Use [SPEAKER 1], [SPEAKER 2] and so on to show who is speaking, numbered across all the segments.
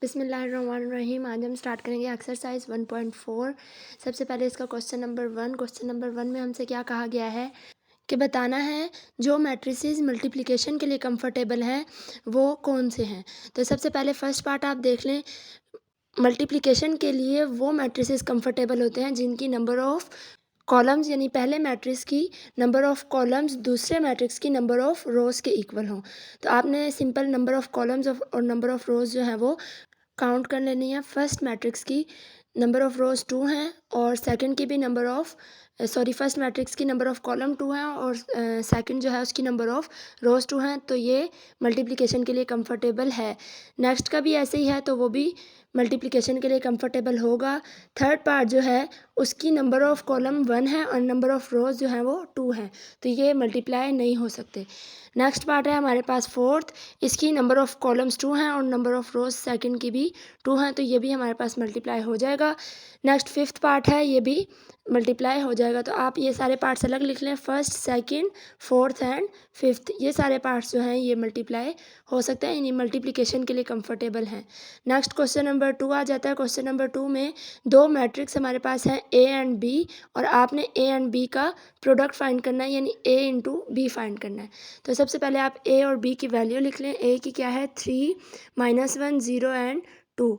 [SPEAKER 1] बिस्मिल्लाहिर्रहमानिर्रहीम। आज हम स्टार्ट करेंगे एक्सरसाइज 1.4। सबसे पहले इसका क्वेश्चन नंबर 1 में हमसे क्या कहा गया है कि बताना है जो मैट्रिसेस मल्टीप्लिकेशन के लिए कंफर्टेबल हैं वो कौन से हैं। तो सबसे पहले फर्स्ट पार्ट आप देख लें। मल्टीप्लिकेशन के लिए वो मैट्रिसेस कंफर्टेबल होते हैं जिनकी नंबर ऑफ़ कॉलम्स यानी पहले मैट्रिक्स की नंबर ऑफ़ कॉलम्स दूसरे मैट्रिक्स की नंबर ऑफ़ रोज़ के इक्वल हों। तो आपने सिंपल नंबर ऑफ़ कॉलम्स और नंबर ऑफ़ रोज़ जो है वो काउंट कर लेनी है। फर्स्ट मैट्रिक्स की नंबर ऑफ़ रोज़ 2 हैं और सेकंड की भी नंबर ऑफ़ फर्स्ट मैट्रिक्स की नंबर ऑफ़ कॉलम 2 हैं और सेकंड जो है उसकी नंबर ऑफ़ रोज़ 2 हैं। तो ये मल्टीप्लिकेशन के लिए कंफर्टेबल है। नेक्स्ट का भी ऐसे ही है तो वो भी मल्टीप्लिकेशन के लिए कंफर्टेबल होगा। थर्ड पार्ट जो है उसकी नंबर ऑफ़ कॉलम 1 है और नंबर ऑफ़ रोज़ जो है वो 2 हैं, तो ये मल्टीप्लाई नहीं हो सकते। नेक्स्ट पार्ट है हमारे पास फोर्थ। इसकी नंबर ऑफ़ कॉलम्स 2 हैं और नंबर ऑफ़ रोज़ सेकंड की भी 2 हैं, तो ये भी हमारे पास मल्टीप्लाई हो जाएगा। नेक्स्ट फिफ्थ पार्ट है, ये भी मल्टीप्लाई हो जाएगा। तो आप ये सारे पार्ट्स अलग लिख लें। First, second, fourth and fifth, ये सारे पार्ट्स जो हैं ये मल्टीप्लाई हो सकते हैं, यानी मल्टीप्लिकेशन के लिए कंफर्टेबल हैं। नेक्स्ट क्वेश्चन नंबर 2 आ जाता है। क्वेश्चन नंबर 2 में दो मैट्रिक्स हमारे पास हैं ए एंड बी और आपने ए एंड बी का प्रोडक्ट फाइंड करना है, यानी ए इंटू बी फाइंड करना है। तो सबसे पहले आप ए और बी की वैल्यू लिख लें। ए की क्या है 3, -1, 0 एंड 2।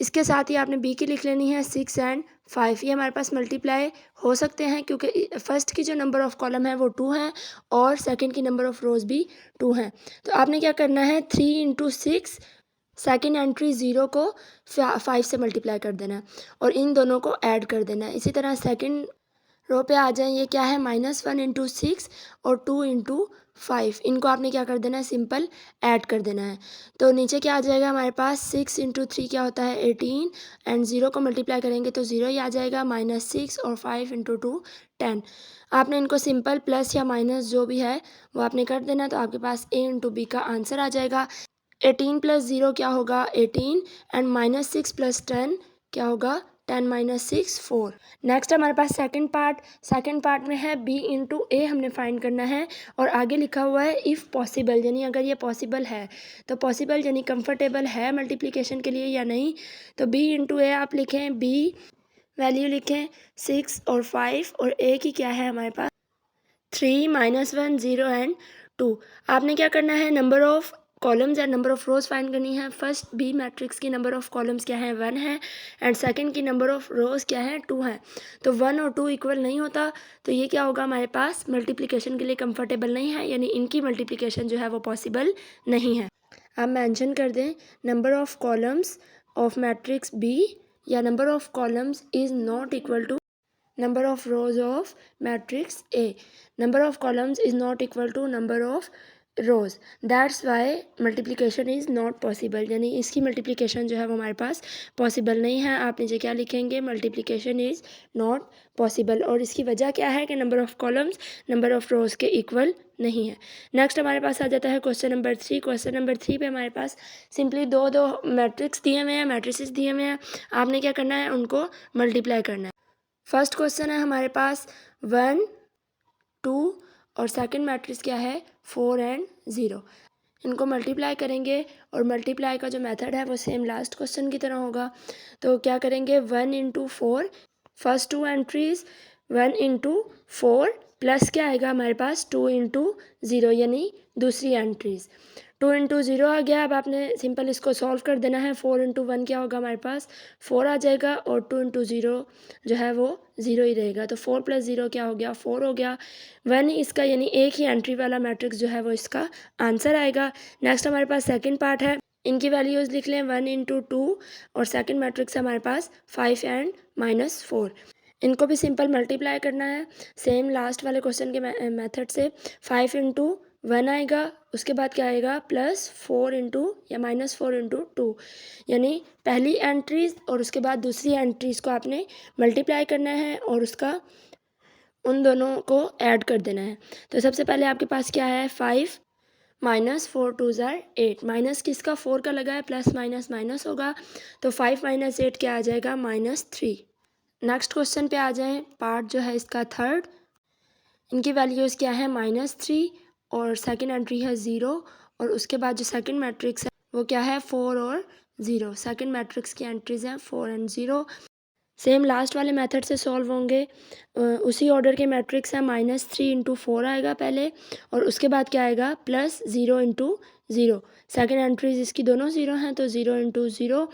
[SPEAKER 1] इसके साथ ही आपने बी की लिख लेनी है 6 एंड 5। ये हमारे पास मल्टीप्लाई हो सकते हैं क्योंकि फर्स्ट की जो नंबर ऑफ़ कॉलम है वो 2 है और सेकंड की नंबर ऑफ़ रोज़ भी 2 हैं। तो आपने क्या करना है 3 इंटू 6, सेकेंड एंट्री 0 को 5 से मल्टीप्लाई कर देना है और इन दोनों को ऐड कर देना है। इसी तरह सेकंड रो पे आ जाएं। ये क्या है -1 इंटू 6 और 2 इंटू 5, इनको आपने क्या कर देना है सिंपल ऐड कर देना है। तो नीचे क्या आ जाएगा हमारे पास 6 इंटू 3 क्या होता है 18 एंड 0 को मल्टीप्लाई करेंगे तो 0 ही आ जाएगा। -6 और 5 इंटू 2 10। आपने इनको सिंपल प्लस या माइनस जो भी है वो आपने कर देना, तो आपके पास ए इंटू बी का आंसर आ जाएगा। 18 + 0 क्या होगा 18 एंड -6 + 10 क्या होगा 10 - 6 4। नेक्स्ट हमारे पास सेकंड पार्ट में है b इंटू ए हमने फाइंड करना है और आगे लिखा हुआ है इफ़ पॉसिबल, यानी अगर ये पॉसिबल है। तो पॉसिबल यानी कंफर्टेबल है मल्टीप्लिकेशन के लिए या नहीं। तो b इंटू ए आप लिखें, b वैल्यू लिखें 6 और 5 और a की क्या है हमारे पास 3, -1, 0 एंड 2। आपने क्या करना है नंबर ऑफ़ कॉलम्स या नंबर ऑफ़ रोज़ फाइंड करनी है। फर्स्ट बी मैट्रिक्स की नंबर ऑफ़ कॉलम्स क्या है 1 है एंड सेकंड की नंबर ऑफ़ रोज़ क्या है 2 है। तो 1 और 2 इक्वल नहीं होता, तो ये क्या होगा हमारे पास मल्टीप्लिकेशन के लिए कंफर्टेबल नहीं है, यानी इनकी मल्टीप्लिकेशन जो है वो पॉसिबल नहीं है। आप मेंशन कर दें number of columns of matrix B या number of columns is not equal to number of rows of matrix A. Number of columns is not equal to number of rows. That's why multiplication is not possible. यानी इसकी multiplication जो है वो हमारे पास possible नहीं है। आप नीचे क्या लिखेंगे multiplication is not possible, और इसकी वजह क्या है कि number of columns number of rows के equal नहीं है। नेक्स्ट हमारे पास आ जाता है क्वेश्चन नंबर 3। क्वेश्चन नंबर 3 पे हमारे पास सिंपली दो मैट्रिक्स दिए हुए हैं, मैट्रिसेस दिए हुए हैं। आपने क्या करना है उनको मल्टीप्लाई करना है। फर्स्ट क्वेश्चन है हमारे पास 1, 2 और सेकंड मैट्रिक्स क्या है 4 एंड 0। इनको मल्टीप्लाई करेंगे और मल्टीप्लाई का जो मेथड है वो सेम लास्ट क्वेश्चन की तरह होगा। तो क्या करेंगे 1 into 4, first 2 entries 1 into 4 plus क्या आएगा हमारे पास 2 इंटू 0, यानी दूसरी एंट्रीज 2 इंटू 0 आ गया। अब आपने सिंपल इसको सॉल्व कर देना है। 4 इंटू 1 क्या होगा हमारे पास 4 आ जाएगा और 2 इंटू 0 जो है वो 0 ही रहेगा। तो 4 + 0 क्या हो गया 4 हो गया। 1 इसका यानी एक ही एंट्री वाला मैट्रिक्स जो है वो इसका आंसर आएगा। नेक्स्ट हमारे पास सेकंड पार्ट है, इनकी वैल्यूज़ लिख लें 1 इंटू 2 और सेकंड मैट्रिक्स हमारे पास 5 एंड -4। इनको भी सिंपल मल्टीप्लाई करना है सेम लास्ट वाले क्वेश्चन के मेथड से। 5 इंटू 1 आएगा, उसके बाद क्या आएगा +4 इंटू या -4 इंटू 2, यानी पहली एंट्रीज और उसके बाद दूसरी एंट्रीज को आपने मल्टीप्लाई करना है और उसका उन दोनों को ऐड कर देना है। तो सबसे पहले आपके पास क्या है 5 -4 2 ज़ार 8, माइनस किसका 4 का लगा है, प्लस माइनस माइनस होगा। तो 5 - 8 क्या आ जाएगा -3। नेक्स्ट क्वेश्चन पे आ जाएं। पार्ट जो है इसका थर्ड, इनकी वैल्यूज़ क्या है -3 और सेकंड एंट्री है 0 और उसके बाद जो सेकंड मैट्रिक्स है वो क्या है 4 और 0। सेकंड मैट्रिक्स की एंट्रीज हैं 4 एंड 0। सेम लास्ट वाले मेथड से सॉल्व होंगे। उसी ऑर्डर के मैट्रिक्स हैं -3 इंटू 4 आएगा पहले, और उसके बाद क्या आएगा +0 इंटू 0। सेकेंड एंट्रीज इसकी दोनों 0 हैं तो 0 इंटू 0।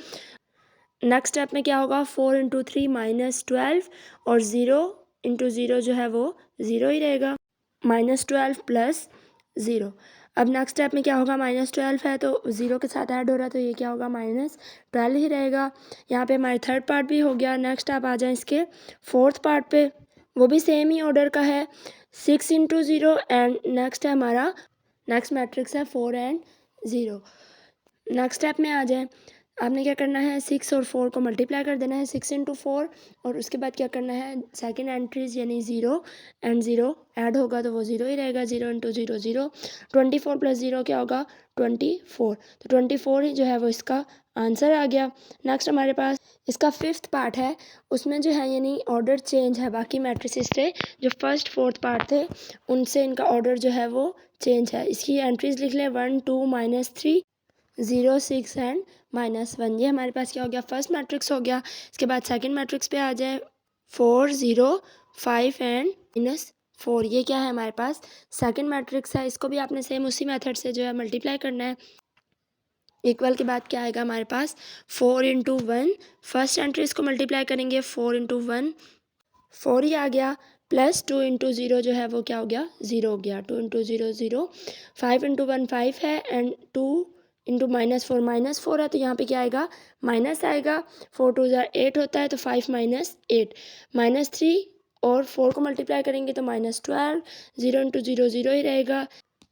[SPEAKER 1] नेक्स्ट स्टेप में क्या होगा 4 इंटू 3 -12, और 0 इंटू 0 जो है वो 0 ही रहेगा, -12 प्लस 0। अब नेक्स्ट स्टेप में क्या होगा -12 है तो 0 के साथ ऐड हो रहा है तो ये क्या होगा -12 ही रहेगा। यहाँ पे हमारे थर्ड पार्ट भी हो गया। नेक्स्ट आप आ जाएं इसके फोर्थ पार्ट पे, वो भी सेम ही ऑर्डर का है 6 इंटू 0, एंड नेक्स्ट है हमारा नेक्स्ट मैट्रिक्स है 4 एंड 0। नेक्स्ट स्टेप में आ जाएं, आपने क्या करना है 6 और 4 को मल्टीप्लाई कर देना है 6 इंटू 4, और उसके बाद क्या करना है सेकेंड एंट्रीज यानी 0 एंड 0 ऐड होगा तो वो 0 ही रहेगा, 0 इंटू 0 0। 24 प्लस 0 क्या होगा 24, तो 24 ही जो है वो इसका आंसर आ गया। नेक्स्ट हमारे पास इसका फिफ्थ पार्ट है, उसमें जो है यानी ऑर्डर चेंज है बाकी मैट्रिसेस से, जो फर्स्ट फोर्थ पार्ट थे उनसे इनका ऑर्डर जो है वो चेंज है। इसकी एंट्रीज लिख लें 1 2 -3 0 6 एंड -1। ये हमारे पास क्या हो गया फर्स्ट मैट्रिक्स हो गया। इसके बाद सेकंड मैट्रिक्स पे आ जाए 4 0 5 एंड -4। ये क्या है हमारे पास सेकंड मैट्रिक्स है। इसको भी आपने सेम उसी मेथड से जो है मल्टीप्लाई करना है। इक्वल के बाद क्या आएगा हमारे पास 4 इंटू 1, फर्स्ट एंट्री इसको मल्टीप्लाई करेंगे 4 इंटू 1 4 ही आ गया, प्लस 2 इंटू 0 जो है वो क्या हो गया 0 हो गया, 2 इंटू 0 0। 5 इंटू 1 5 है, एंड 2 इंटू -4 है तो यहाँ पे क्या आएगा माइनस आएगा। 4 2 8 होता है तो 5 -8, -3 और 4 को मल्टीप्लाई करेंगे तो -12, 0 इंटू 0 0 ही रहेगा।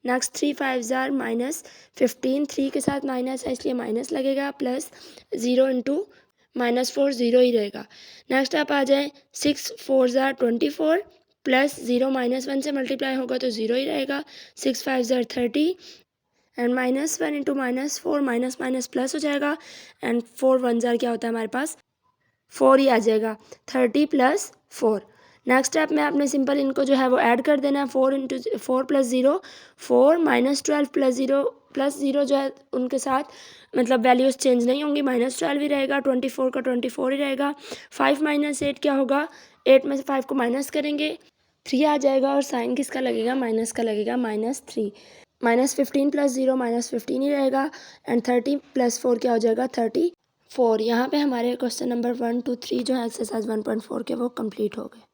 [SPEAKER 1] नेक्स्ट 3 5 -15, 3 के साथ माइनस है इसलिए माइनस लगेगा, प्लस 0 इंटू -4 0 ही रहेगा। नेक्स्ट आप आ जाएं 6 4 24, प्लस 0 -1 से मल्टीप्लाई होगा तो 0 ही रहेगा, 6 5 30, and -1 into -4 minus minus plus हो जाएगा, एंड 4 1 क्या होता है हमारे पास 4 ही आ जाएगा, 30 प्लस 4। नेक्स्ट स्टेप में आपने सिंपल इनको जो है वो ऐड कर देना है 4 इंटू 4 प्लस 0 4 -12 प्लस 0 जो है उनके साथ मतलब वैल्यूज़ चेंज नहीं होंगी, -12 ही रहेगा, 24 का 24 ही रहेगा। 5 -8 क्या होगा 8 में से 5 को माइनस करेंगे 3 आ जाएगा, और साइन किसका लगेगा माइनस का लगेगा -3। -15 प्लस 0 -15 ही रहेगा, एंड 30 प्लस 4 क्या हो जाएगा 34। यहाँ पे हमारे क्वेश्चन नंबर 1 2 3 जो है एक्सरसाइज 1.4 के वो कंप्लीट हो गए।